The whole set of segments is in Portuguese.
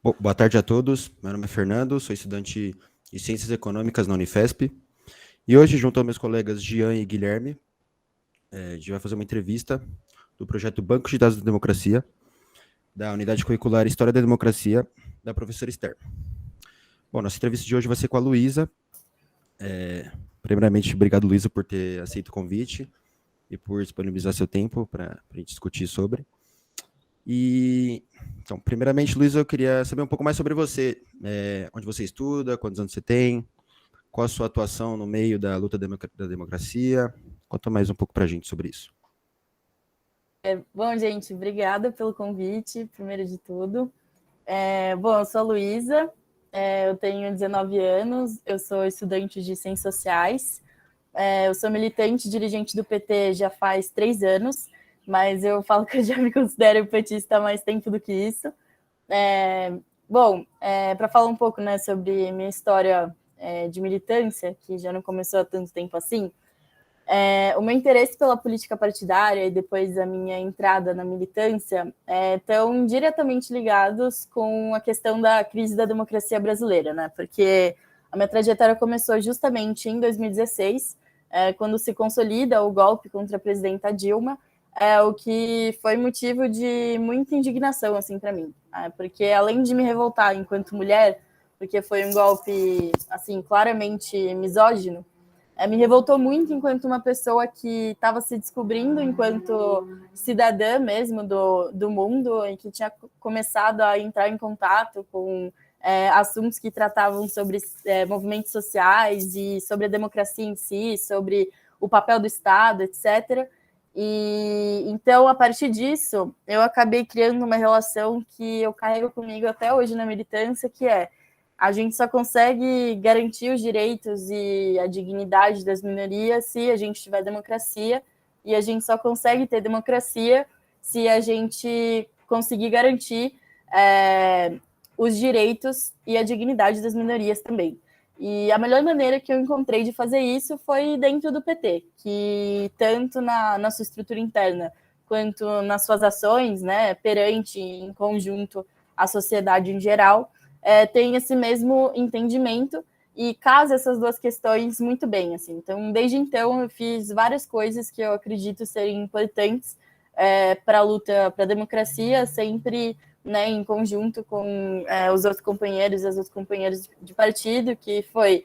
Boa tarde a todos. Meu nome é Fernando, sou estudante de Ciências Econômicas na Unifesp. E hoje, junto aos meus colegas Gian e Guilherme, a gente vai fazer uma entrevista do projeto Banco de Dados da Democracia, da Unidade Curricular História da Democracia, da professora Esther. Bom, nossa entrevista de hoje vai ser com a Luísa. Primeiramente, obrigado, Luísa, por ter aceito o convite e por disponibilizar seu tempo para a gente discutir sobre. Então, primeiramente, Luísa, eu queria saber um pouco mais sobre você. Onde você estuda, quantos anos você tem, qual a sua atuação no meio da luta da democracia? Conta mais um pouco para a gente sobre isso. Bom, gente, obrigada pelo convite, primeiro de tudo. Bom, eu sou a Luísa, eu tenho 19 anos, eu sou estudante de Ciências Sociais, eu sou militante e dirigente do PT já faz 3 anos, mas eu falo que eu já me considero petista há mais tempo do que isso. Para falar um pouco, né, sobre minha história de militância, que já não começou há tanto tempo assim, o meu interesse pela política partidária e depois a minha entrada na militância estão diretamente ligados com a questão da crise da democracia brasileira, né? Porque a minha trajetória começou justamente em 2016, quando se consolida o golpe contra a presidenta Dilma, o que foi motivo de muita indignação assim para mim, porque além de me revoltar enquanto mulher, porque foi um golpe assim claramente misógino, me revoltou muito enquanto uma pessoa que estava se descobrindo enquanto cidadã mesmo do mundo e que tinha começado a entrar em contato com assuntos que tratavam sobre movimentos sociais e sobre a democracia em si, sobre o papel do Estado, etc. E então, a partir disso, eu acabei criando uma relação que eu carrego comigo até hoje na militância, que é: a gente só consegue garantir os direitos e a dignidade das minorias se a gente tiver democracia, e a gente só consegue ter democracia se a gente conseguir garantir os direitos e a dignidade das minorias também. E a melhor maneira que eu encontrei de fazer isso foi dentro do PT, que tanto na sua estrutura interna quanto nas suas ações, né, perante, em conjunto, a sociedade em geral, tem esse mesmo entendimento e casa essas duas questões muito bem, assim. Então, desde então, eu fiz várias coisas que eu acredito serem importantes para a luta para a democracia, sempre, né, em conjunto com os outros companheiros e as outras companheiras de partido, que foi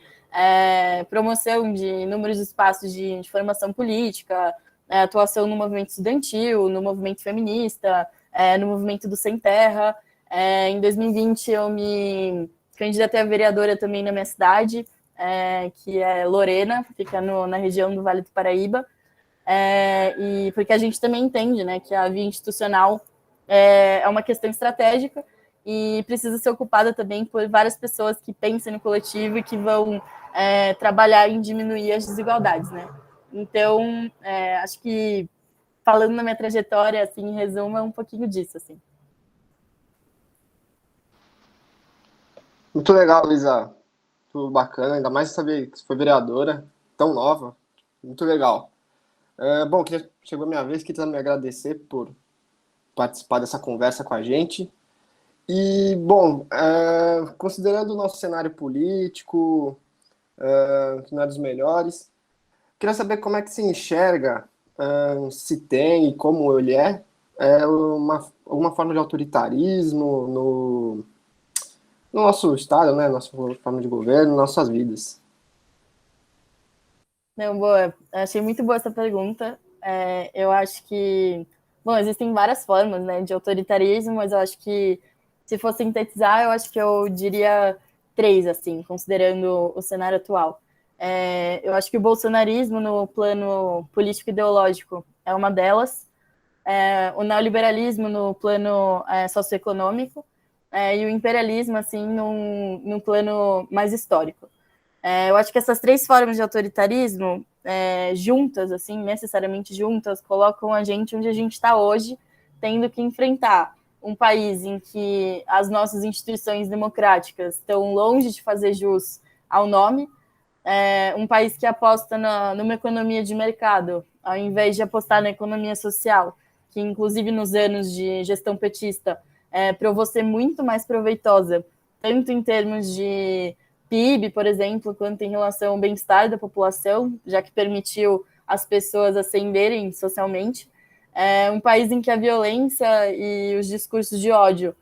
promoção de inúmeros espaços de formação política, atuação no movimento estudantil, no movimento feminista, no movimento do Sem Terra. Em 2020, eu me candidatei a vereadora também na minha cidade, que é Lorena, fica na região do Vale do Paraíba, e porque a gente também entende, né, que a via institucional é uma questão estratégica e precisa ser ocupada também por várias pessoas que pensam no coletivo e que vão trabalhar em diminuir as desigualdades, né? Então, acho que falando na minha trajetória, assim, em resumo, é um pouquinho disso, assim. Muito legal, Luísa. Muito bacana, ainda mais saber que você foi vereadora, tão nova. Muito legal. Bom, chegou a minha vez, queria também agradecer por participar dessa conversa com a gente. E, bom, considerando o nosso cenário político, que não é dos melhores, queria saber como é que se enxerga, se tem e como ele alguma forma de autoritarismo no nosso estado, né, nossa forma de governo, nossas vidas. Não, boa. Achei muito boa essa pergunta. Eu acho que, bom, existem várias formas, né, de autoritarismo, mas eu acho que, se for sintetizar, eu acho que eu diria 3, assim, considerando o cenário atual. Eu acho que o bolsonarismo, no plano político-ideológico, é uma delas. O neoliberalismo, no plano socioeconômico, e o imperialismo, assim, num plano mais histórico. Eu acho que essas 3 formas de autoritarismo, juntas, assim, necessariamente juntas, colocam a gente onde a gente está hoje, tendo que enfrentar um país em que as nossas instituições democráticas estão longe de fazer jus ao nome, um país que aposta numa economia de mercado, ao invés de apostar na economia social, que inclusive nos anos de gestão petista provou ser muito mais proveitosa, tanto em termos de PIB, por exemplo, quanto em relação ao bem-estar da população, já que permitiu as pessoas ascenderem socialmente. É um país em que a violência e os discursos de ódio,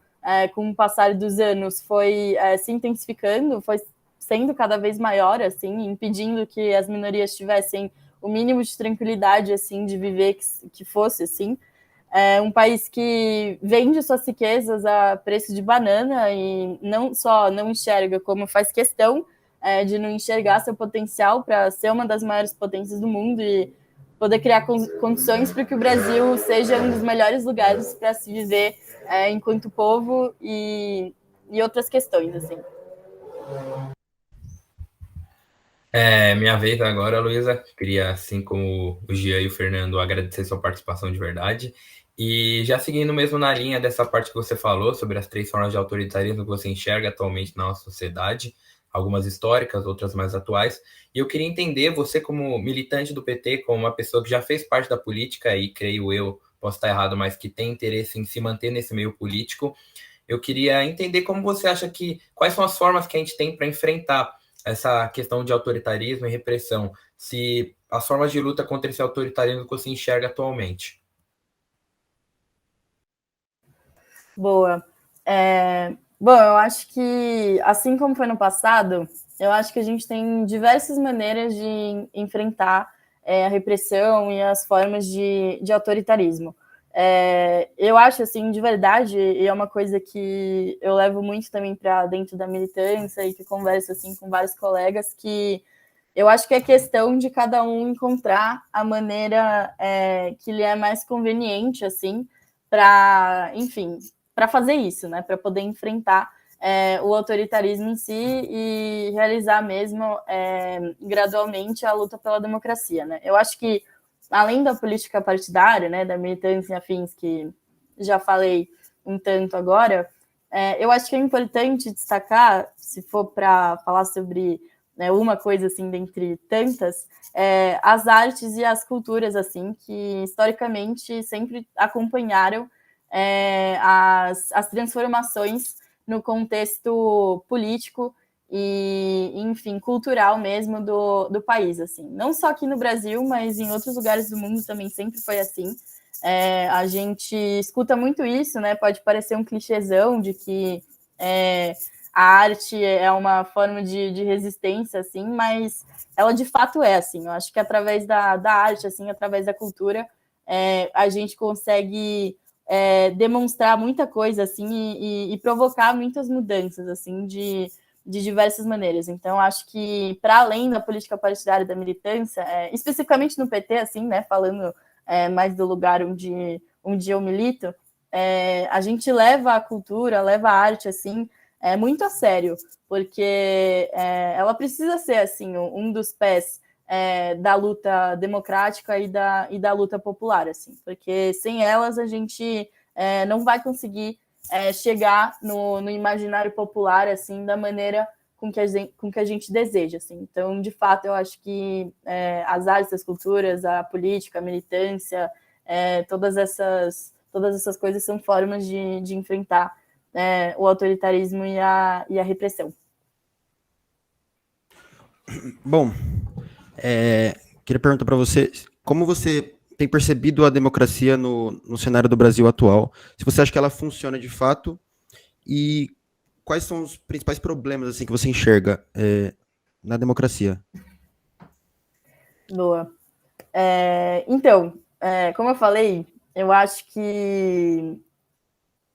com o passar dos anos, foi se intensificando, foi sendo cada vez maior, assim, impedindo que as minorias tivessem o mínimo de tranquilidade, assim, de viver que fosse, assim. É um país que vende suas riquezas a preço de banana e não só não enxerga, como faz questão de não enxergar seu potencial para ser uma das maiores potências do mundo e poder criar condições para que o Brasil seja um dos melhores lugares para se viver enquanto povo e outras questões, assim. Minha vez agora, Luísa. Queria, assim como o Gian e o Fernando, agradecer sua participação de verdade. E já seguindo mesmo na linha dessa parte que você falou, sobre as 3 formas de autoritarismo que você enxerga atualmente na nossa sociedade, algumas históricas, outras mais atuais. E eu queria entender, você como militante do PT, como uma pessoa que já fez parte da política e, creio eu, posso estar errado, mas que tem interesse em se manter nesse meio político, eu queria entender como você acha quais são as formas que a gente tem para enfrentar essa questão de autoritarismo e repressão, se as formas de luta contra esse autoritarismo que você enxerga atualmente. Boa. Bom, eu acho que, assim como foi no passado, eu acho que a gente tem diversas maneiras de enfrentar a repressão e as formas de autoritarismo. Eu acho, assim, de verdade, e é uma coisa que eu levo muito também para dentro da militância e que converso, assim, com vários colegas, que eu acho que é questão de cada um encontrar a maneira que lhe é mais conveniente, assim, para, enfim, para fazer isso, né? Para poder enfrentar o autoritarismo em si e realizar mesmo gradualmente a luta pela democracia, né? Eu acho que, além da política partidária, né, da militância e afins, que já falei um tanto agora, eu acho que é importante destacar, se for para falar sobre uma coisa assim dentre tantas, as artes e as culturas assim que historicamente sempre acompanharam as transformações no contexto político e, enfim, cultural mesmo do país, assim. Não só aqui no Brasil, mas em outros lugares do mundo também sempre foi assim. A gente escuta muito isso, né? Pode parecer um clichêzão de que a arte é uma forma de resistência, assim, mas ela de fato é, assim. Eu acho que através da arte, assim, através da cultura, a gente consegue demonstrar muita coisa, assim, e provocar muitas mudanças, assim, de diversas maneiras. Então, acho que, para além da política partidária da militância, especificamente no PT, assim, né, falando mais do lugar onde eu milito, a gente leva a cultura, leva a arte, assim, muito a sério, porque ela precisa ser, assim, um dos pés da luta democrática e da luta popular, assim, porque sem elas a gente não vai conseguir chegar no imaginário popular, assim, da maneira com que a gente deseja, assim. Então, de fato, eu acho que as artes, as culturas, a política, a militância, todas essas coisas são formas de enfrentar o autoritarismo e a repressão. Bom, queria perguntar para você, como você tem percebido a democracia no cenário do Brasil atual? Se você acha que ela funciona de fato e quais são os principais problemas assim que você enxerga na democracia? Boa. Então, como eu falei, eu acho que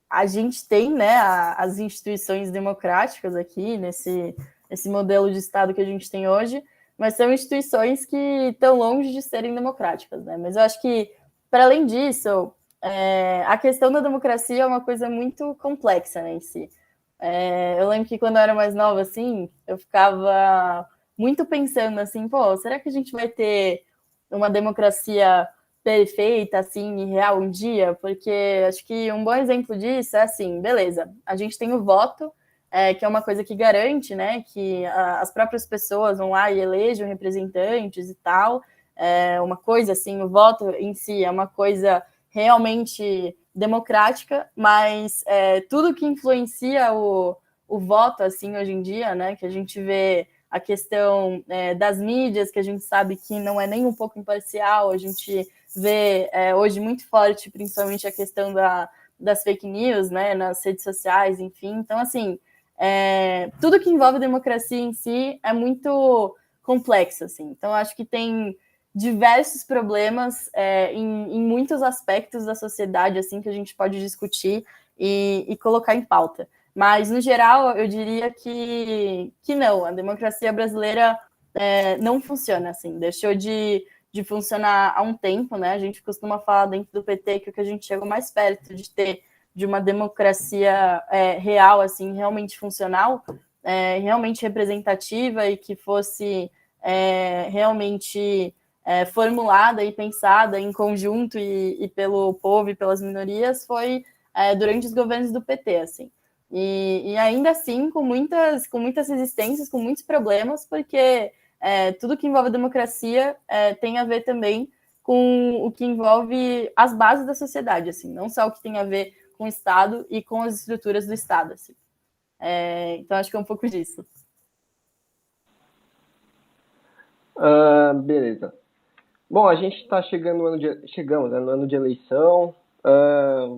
a gente tem, né, as instituições democráticas aqui nesse modelo de Estado que a gente tem hoje, mas são instituições que estão longe de serem democráticas, né? Mas eu acho que, para além disso, a questão da democracia é uma coisa muito complexa, né, em si. Eu lembro que quando eu era mais nova, assim, eu ficava muito pensando assim, pô, será que a gente vai ter uma democracia perfeita, assim, e real um dia? Porque acho que um bom exemplo disso é assim, beleza, a gente tem o voto, que é uma coisa que garante, né, que as próprias pessoas vão lá e elejam representantes e tal, uma coisa assim, o voto em si é uma coisa realmente democrática, mas tudo que influencia o voto, assim, hoje em dia, né, que a gente vê a questão das mídias, que a gente sabe que não é nem um pouco imparcial, a gente vê hoje muito forte, principalmente a questão das fake news, né, nas redes sociais, enfim. Então, assim, tudo que envolve democracia em si é muito complexo, assim. Então, acho que tem diversos problemas em muitos aspectos da sociedade, assim, que a gente pode discutir e colocar em pauta. Mas, no geral, eu diria que não, a democracia brasileira não funciona, assim, deixou de funcionar há um tempo, né? A gente costuma falar dentro do PT que o que a gente chegou mais perto de ter de uma democracia real, assim, realmente funcional, realmente representativa e que fosse realmente formulada e pensada em conjunto e pelo povo e pelas minorias foi durante os governos do PT, assim. E ainda assim, com muitas resistências, com muitos problemas, porque tudo que envolve a democracia tem a ver também com o que envolve as bases da sociedade, assim, não só o que tem a ver com o Estado e com as estruturas do Estado, assim. Então, acho que é um pouco disso. Beleza. Bom, a gente está chegando no ano de eleição.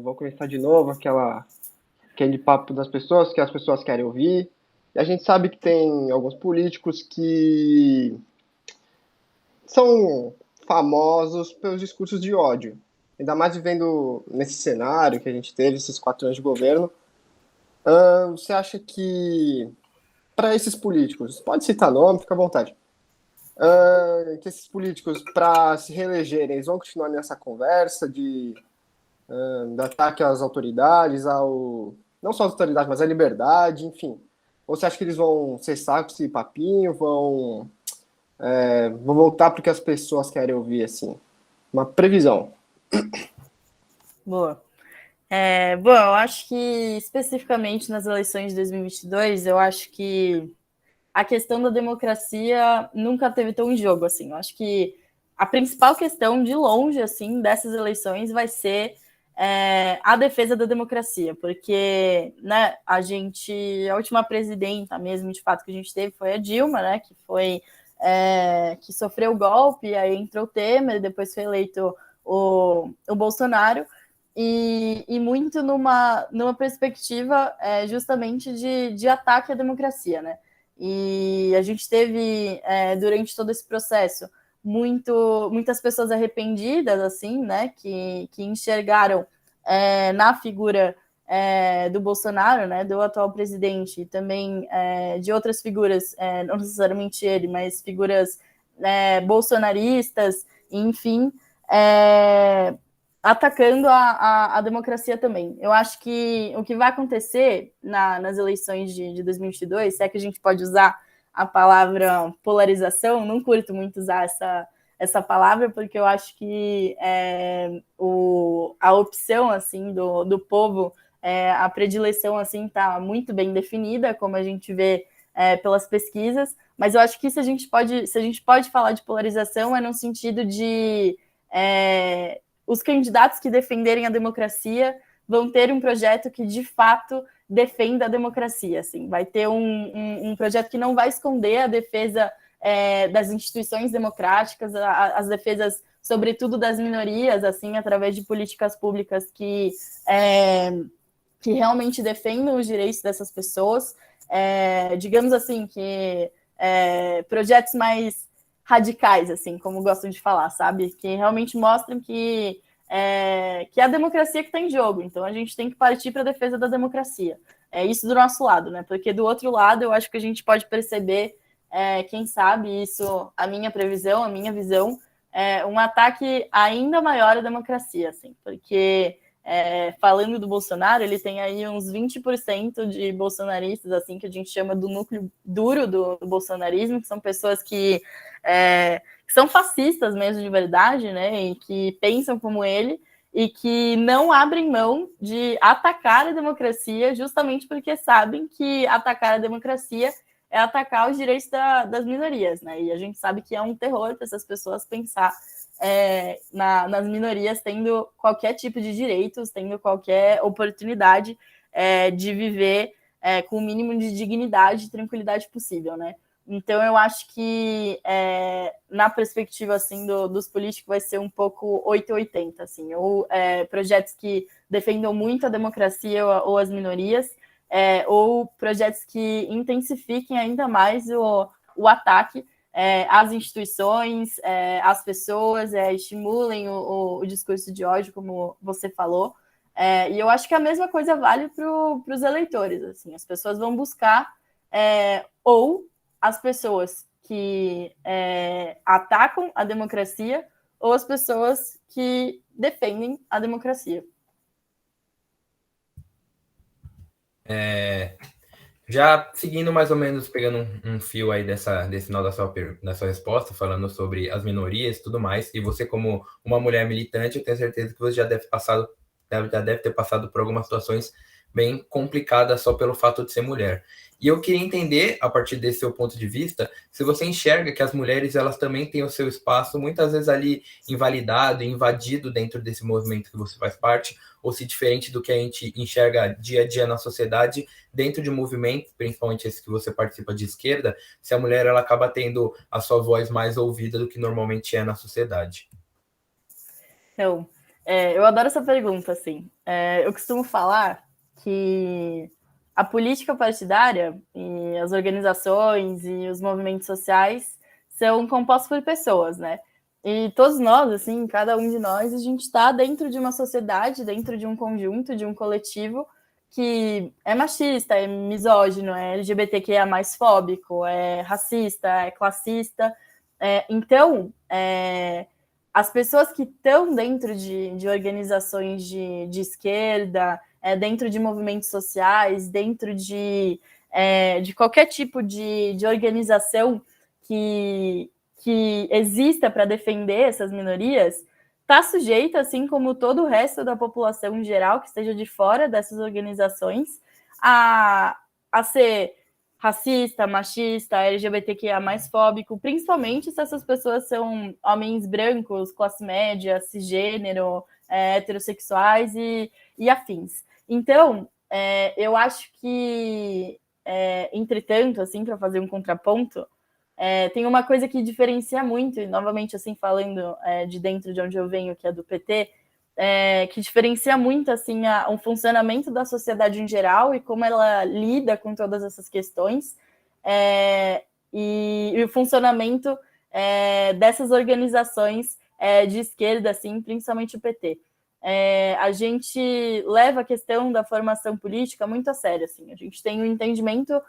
Vou começar de novo aquele papo das pessoas que as pessoas querem ouvir. E a gente sabe que tem alguns políticos que são famosos pelos discursos de ódio. Ainda mais vivendo nesse cenário que a gente teve, esses 4 anos de governo. Você acha que, para esses políticos, pode citar nome, fica à vontade, que esses políticos, para se reelegerem, eles vão continuar nessa conversa de ataque às autoridades, não só às autoridades, mas à liberdade, enfim. Ou você acha que eles vão cessar com esse papinho, vão voltar para o que as pessoas querem ouvir, assim? Uma previsão. Boa. Bom, eu acho que especificamente nas eleições de 2022, eu acho que a questão da democracia nunca teve tão em jogo, assim. Eu acho que a principal questão, de longe, assim, dessas eleições vai ser a defesa da democracia, porque, né, a última presidenta mesmo, de fato, que a gente teve foi a Dilma, né, que sofreu o golpe, aí entrou o Temer, depois foi eleito o Bolsonaro, e muito numa perspectiva justamente de ataque à democracia, né? E a gente teve, durante todo esse processo, muitas pessoas arrependidas, assim, né, que enxergaram na figura do Bolsonaro, né, do atual presidente, e também de outras figuras, não necessariamente ele, mas figuras bolsonaristas, enfim, atacando a democracia também. Eu acho que o que vai acontecer nas eleições de 2022, se é que a gente pode usar a palavra polarização, não curto muito usar essa palavra, porque eu acho que a opção assim do povo, a predileção assim está muito bem definida, como a gente vê pelas pesquisas, mas eu acho que se a gente pode falar de polarização é no sentido de os candidatos que defenderem a democracia vão ter um projeto que, de fato, defenda a democracia. Assim. Vai ter um projeto que não vai esconder a defesa das instituições democráticas, as defesas, sobretudo, das minorias, assim, através de políticas públicas que realmente defendam os direitos dessas pessoas. Digamos assim, que projetos mais radicais, assim, como gostam de falar, sabe? Que realmente mostram que é a democracia que está em jogo. Então, a gente tem que partir para a defesa da democracia. Isso do nosso lado, né? Porque do outro lado, eu acho que a gente pode perceber, quem sabe, isso, a minha previsão, a minha visão, um ataque ainda maior à democracia, assim, porque falando do Bolsonaro, ele tem aí uns 20% de bolsonaristas, assim, que a gente chama do núcleo duro do bolsonarismo, que são pessoas que são fascistas mesmo de verdade, né, e que pensam como ele, e que não abrem mão de atacar a democracia justamente porque sabem que atacar a democracia é atacar os direitos das minorias, né, e a gente sabe que é um terror para essas pessoas pensar nas minorias tendo qualquer tipo de direitos, tendo qualquer oportunidade de viver com o mínimo de dignidade e tranquilidade possível, né? Então, eu acho que, na perspectiva assim, dos políticos, vai ser um pouco 880, assim, ou projetos que defendam muito a democracia ou as minorias, ou projetos que intensifiquem ainda mais o ataque às instituições, às pessoas, estimulem o discurso de ódio, como você falou. E eu acho que a mesma coisa vale para os eleitores. Assim, as pessoas vão buscar ou as pessoas que atacam a democracia ou as pessoas que defendem a democracia. Já seguindo mais ou menos, pegando um fio aí desse final da sua resposta, falando sobre as minorias e tudo mais, e você como uma mulher militante, eu tenho certeza que você já deve ter passado por algumas situações bem complicadas só pelo fato de ser mulher. E eu queria entender, a partir desse seu ponto de vista, se você enxerga que as mulheres elas também têm o seu espaço, muitas vezes ali invalidado, invadido dentro desse movimento que você faz parte, ou se diferente do que a gente enxerga dia a dia na sociedade, dentro de movimentos, principalmente esse que você participa de esquerda, se a mulher ela acaba tendo a sua voz mais ouvida do que normalmente é na sociedade. Então, eu adoro essa pergunta, assim. Eu costumo falar que a política partidária e as organizações e os movimentos sociais são compostos por pessoas, né? E todos nós, assim, cada um de nós, a gente está dentro de uma sociedade, dentro de um conjunto, de um coletivo que é machista, é misógino, é LGBTQIA+, fóbico, é racista, é classista. Então, as pessoas que estão dentro de organizações de esquerda, dentro de movimentos sociais, dentro de qualquer tipo de organização que exista para defender essas minorias, está sujeita, assim como todo o resto da população em geral, que esteja de fora dessas organizações, a ser racista, machista, LGBTQIA+, fóbico, principalmente se essas pessoas são homens brancos, classe média, cisgênero, heterossexuais e afins. Então, eu acho que, entretanto, assim, para fazer um contraponto, tem uma coisa que diferencia muito, e novamente, assim, falando de dentro de onde eu venho, que é do PT, que diferencia muito assim o funcionamento da sociedade em geral e como ela lida com todas essas questões, e o funcionamento dessas organizações de esquerda, assim, principalmente o PT. A gente leva a questão da formação política muito a sério. Assim. A gente tem um entendimento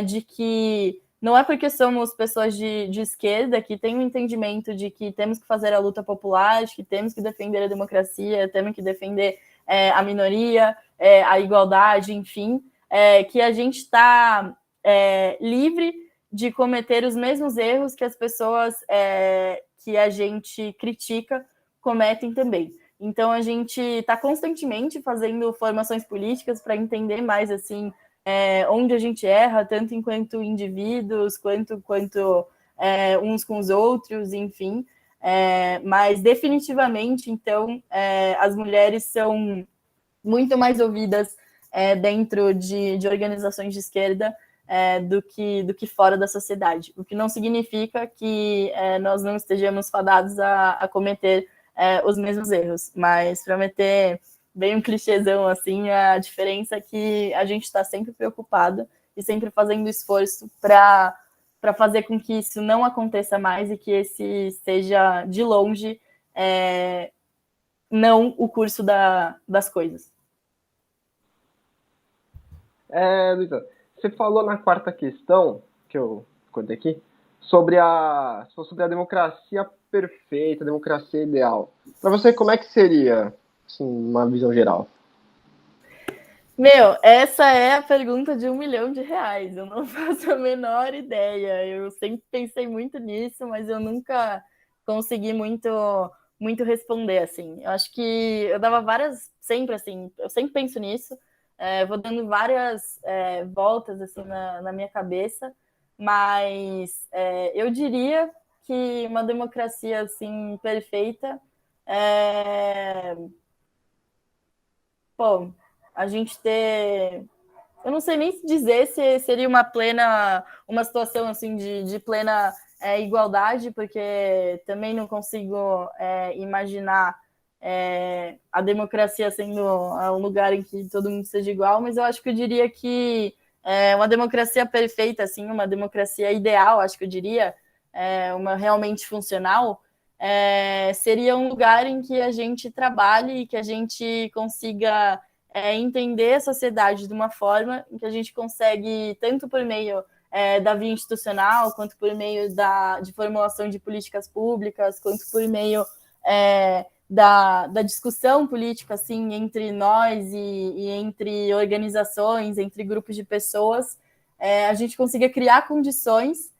de que não é porque somos pessoas de esquerda que tem um entendimento de que temos que fazer a luta popular, de que temos que defender a democracia, temos que defender a minoria, a igualdade, enfim, que a gente está livre de cometer os mesmos erros que as pessoas que a gente critica cometem também. Então, a gente está constantemente fazendo formações políticas para entender mais, assim, onde a gente erra, tanto enquanto indivíduos, quanto uns com os outros, enfim. Mas, definitivamente, então, as mulheres são muito mais ouvidas dentro de organizações de esquerda do que fora da sociedade. O que não significa que nós não estejamos fadados a cometer os mesmos erros, mas para meter bem um clichêzão assim, a diferença é que a gente está sempre preocupado e sempre fazendo esforço para fazer com que isso não aconteça mais e que esse seja, de longe, não o curso das coisas. Luísa, você falou na quarta questão, que eu contei aqui, sobre a democracia perfeita, a democracia ideal. Para você, como é que seria, assim, uma visão geral? Meu, essa é a pergunta de R$1 milhão. Eu não faço a menor ideia. Eu sempre pensei muito nisso, mas eu nunca consegui muito responder, assim. Eu acho que eu dava várias, sempre assim, eu sempre penso nisso, vou dando várias voltas assim na minha cabeça, mas eu diria que uma democracia assim perfeita bom, a gente ter, eu não sei nem dizer se seria uma situação assim de plena igualdade, porque também não consigo imaginar a democracia sendo um lugar em que todo mundo seja igual, mas eu acho que eu diria que uma democracia perfeita, assim, uma democracia ideal, acho que eu diria, uma realmente funcional, seria um lugar em que a gente trabalhe e que a gente consiga entender a sociedade de uma forma em que a gente consegue, tanto por meio da via institucional, quanto por meio de formulação de políticas públicas, quanto por meio da discussão política, assim, entre nós e entre organizações, entre grupos de pessoas, a gente consiga criar condições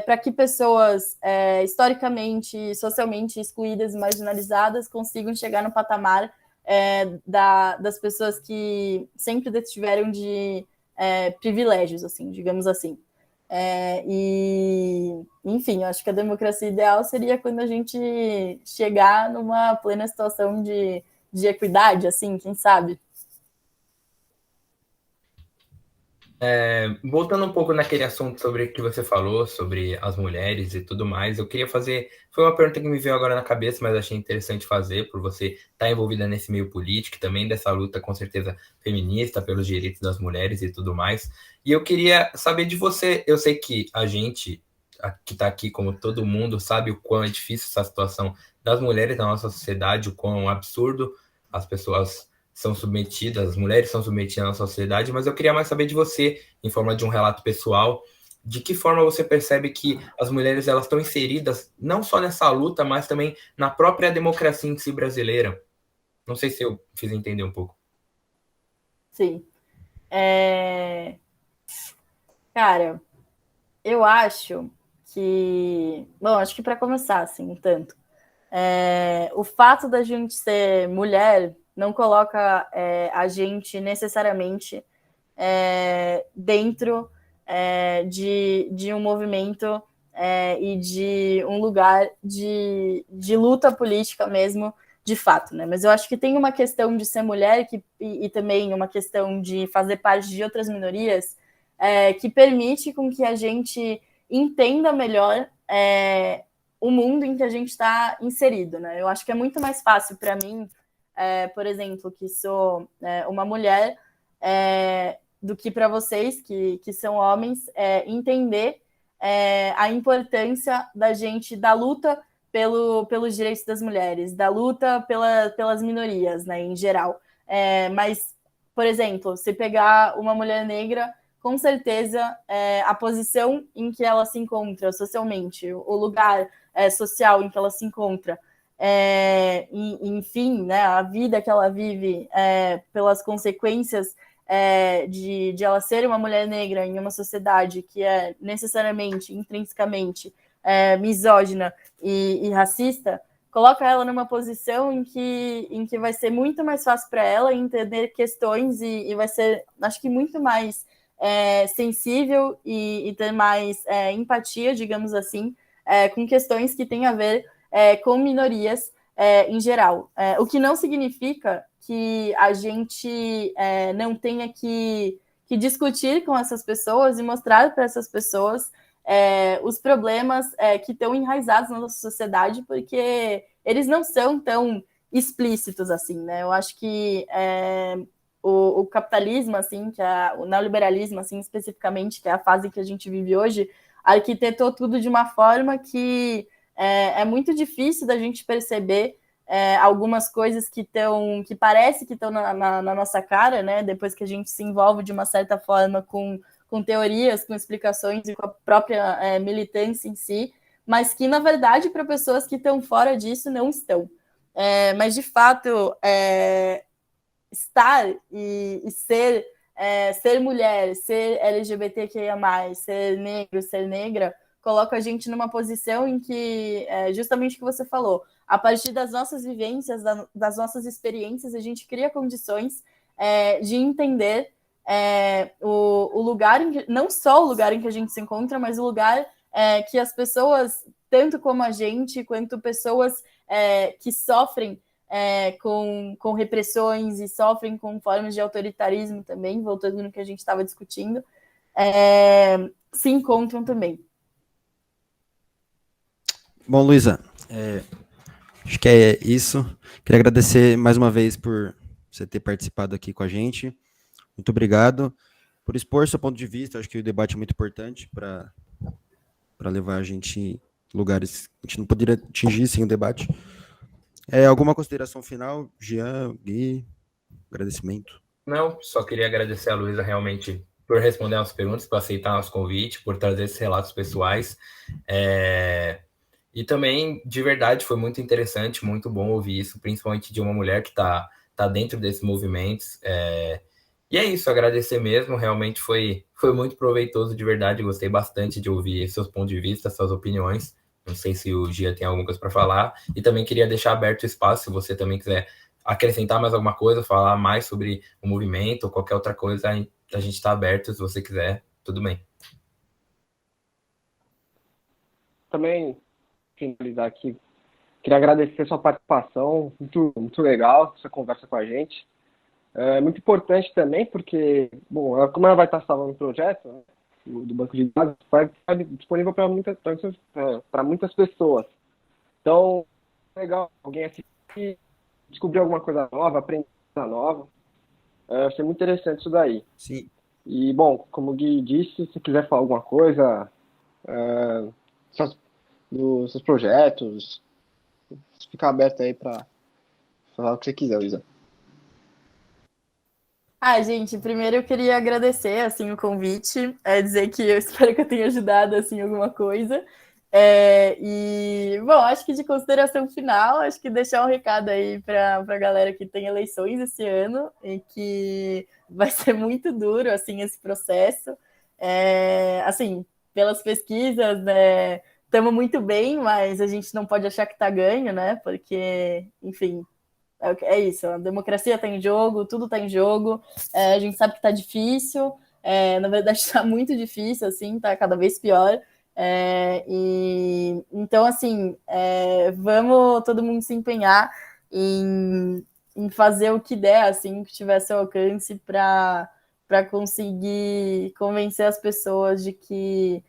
para que pessoas historicamente, socialmente excluídas e marginalizadas consigam chegar no patamar das pessoas que sempre tiveram de privilégios, assim, digamos assim. Enfim, eu acho que a democracia ideal seria quando a gente chegar numa plena situação de equidade, assim, quem sabe? Voltando um pouco naquele assunto sobre o que você falou, sobre as mulheres e tudo mais, eu queria fazer. Foi uma pergunta que me veio agora na cabeça, mas achei interessante fazer, por você estar envolvida nesse meio político, também dessa luta, com certeza, feminista, pelos direitos das mulheres e tudo mais. E eu queria saber de você. Eu sei que a gente, que está aqui, como todo mundo, sabe o quão é difícil essa situação das mulheres na nossa sociedade, o quão absurdo as pessoas são submetidas, as mulheres são submetidas na sociedade, mas eu queria mais saber de você, em forma de um relato pessoal, de que forma você percebe que as mulheres elas estão inseridas não só nessa luta, mas também na própria democracia em si brasileira. Não sei se eu fiz entender um pouco. Sim. Cara, eu acho que... Bom, acho que para começar, assim, um tanto. O fato da gente ser mulher não coloca a gente necessariamente dentro de um movimento e de um lugar de luta política mesmo, de fato, né? Mas eu acho que tem uma questão de ser mulher e também uma questão de fazer parte de outras minorias que permite com que a gente entenda melhor o mundo em que a gente está inserido, né? Eu acho que é muito mais fácil para mim, por exemplo, que sou uma mulher, do que para vocês, que são homens, entender a importância da luta pelos direitos das mulheres, da luta pelas minorias, né, em geral. Mas, por exemplo, se pegar uma mulher negra, com certeza a posição em que ela se encontra socialmente, o lugar social em que ela se encontra, enfim, né, a vida que ela vive pelas consequências de ela ser uma mulher negra em uma sociedade que é necessariamente, intrinsecamente misógina e racista, coloca ela numa posição em que vai ser muito mais fácil para ela entender questões e vai ser, acho que, muito mais sensível e ter mais empatia, digamos assim, com questões que têm a ver com minorias em geral. O que não significa que a gente não tenha que discutir com essas pessoas e mostrar para essas pessoas os problemas que estão enraizados na nossa sociedade, porque eles não são tão explícitos assim, né? Eu acho que o capitalismo, assim, o neoliberalismo, assim, especificamente, que é a fase que a gente vive hoje, arquitetou tudo de uma forma que é muito difícil da gente perceber algumas coisas que parece que estão na nossa cara, né? Depois que a gente se envolve de uma certa forma com teorias, com explicações e com a própria militância em si, mas que, na verdade, para pessoas que estão fora disso, não estão. Mas, de fato, estar e ser mulher, ser LGBTQIA+, ser negro, ser negra, coloca a gente numa posição em que, justamente o que você falou, a partir das nossas vivências, das nossas experiências, a gente cria condições de entender o lugar, não só o lugar em que a gente se encontra, mas o lugar que as pessoas tanto como a gente, quanto pessoas que sofrem com repressões e sofrem com formas de autoritarismo também, voltando no que a gente estava discutindo, se encontram também. Bom, Luísa, acho que é isso. Queria agradecer mais uma vez por você ter participado aqui com a gente. Muito obrigado por expor seu ponto de vista. Acho que o debate é muito importante para levar a gente em lugares que a gente não poderia atingir sem o debate. Alguma consideração final, Jean, Gui? Agradecimento. Não, só queria agradecer a Luísa realmente por responder as perguntas, por aceitar nosso convite, por trazer esses relatos pessoais. E também, de verdade, foi muito interessante, muito bom ouvir isso, principalmente de uma mulher que está dentro desses movimentos. E é isso, agradecer mesmo, realmente foi muito proveitoso, de verdade, gostei bastante de ouvir seus pontos de vista, suas opiniões. Não sei se o Gia tem alguma coisa para falar. E também queria deixar aberto o espaço, se você também quiser acrescentar mais alguma coisa, falar mais sobre o movimento ou qualquer outra coisa, a gente está aberto, se você quiser, tudo bem. Também, finalizar aqui, queria agradecer sua participação, muito, muito legal essa conversa com a gente. É muito importante também porque, bom, como ela vai estar salvando o projeto, né, do banco de dados, vai estar disponível para muitas pessoas. Então, é legal alguém assistir, descobrir alguma coisa nova, aprender coisa nova. Achei muito interessante isso daí. Sim. E, bom, como o Gui disse, se quiser falar alguma coisa dos seus projetos, fica aberto aí para falar o que você quiser, Luísa. Gente, primeiro eu queria agradecer, assim, o convite, dizer que eu espero que eu tenha ajudado, assim, alguma coisa. E, bom, acho que de consideração final, acho que deixar um recado aí para a galera que tem eleições esse ano e que vai ser muito duro, assim, esse processo. Assim, pelas pesquisas, né, estamos muito bem, mas a gente não pode achar que está ganho, né, porque, enfim, é isso, a democracia está em jogo, tudo está em jogo, a gente sabe que está difícil, na verdade está muito difícil, assim, está cada vez pior, e então, assim, vamos todo mundo se empenhar em fazer o que der, assim, o que tiver seu alcance para conseguir convencer as pessoas de que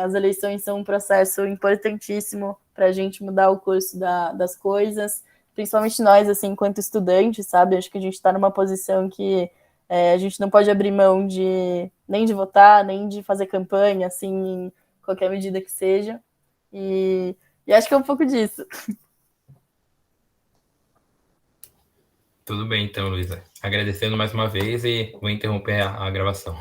as eleições são um processo importantíssimo para a gente mudar o curso das coisas, principalmente nós, assim, enquanto estudantes, sabe? Acho que a gente está numa posição que a gente não pode abrir mão nem de votar, nem de fazer campanha, assim, em qualquer medida que seja. E acho que é um pouco disso. Tudo bem, então, Luísa. Agradecendo mais uma vez e vou interromper a gravação.